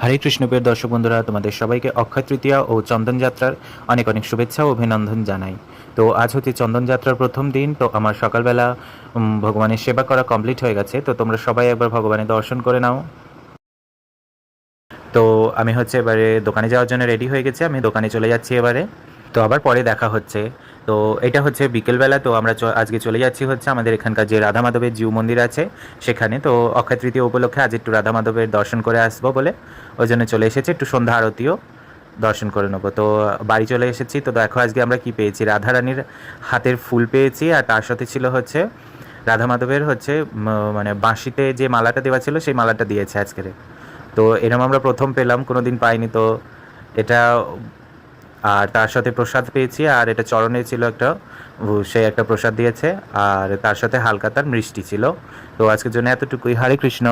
হরে কৃষ্ণ প্রিয় দর্শক বন্ধুরা, তোমাদের সবাইকে অক্ষয় তৃতীয়া ও চন্দন যাত্রার অনেক অনেক শুভেচ্ছা ও অভিনন্দন জানাই। তো আজ হচ্ছে চন্দন যাত্রার প্রথম দিন। তো আমার সকালবেলা ভগবানের সেবা করা কমপ্লিট হয়ে গেছে। তো তোমরা সবাই একবার ভগবানের দর্শন করে নাও। তো আমি হচ্ছে এবারে দোকানে যাওয়ার জন্য রেডি হয়ে গেছি, আমি দোকানে চলে যাচ্ছি এবারে। তো আবার পরে দেখা হচ্ছে। তো এটা হচ্ছে বিকেলবেলা। তো আমরা আজকে চলে যাচ্ছি হচ্ছে আমাদের এখানকার যে রাধা মাধবের জিউ মন্দির আছে সেখানে। তো অক্ষয় তৃতীয় উপলক্ষে আজ একটু রাধা মাধবের দর্শন করে আসবো বলে ওই জন্য চলে এসেছি, একটু সন্ধ্যা আরতিও দর্শন করে নেবো। তো বাড়ি চলে এসেছি। তো দেখো আজকে আমরা কি পেয়েছি, রাধারানীর হাতের ফুল পেয়েছি, আর তার সাথে ছিল হচ্ছে রাধা মাধবের হচ্ছে মানে বাঁশিতে যে মালাটা দেওয়া ছিল সেই মালাটা দিয়েছে আজকের। তো এরকম আমরা প্রথম পেলাম, কোনো দিন পাইনি। তো এটা, আর তার সাথে প্রসাদ পেয়েছি, আর এটা চরণে ছিল একটা, সে একটা প্রসাদ দিয়েছে, আর তার সাথে হালকা তার মিষ্টি ছিল। তো আজকের জন্য এতটুকুই। হরে কৃষ্ণ।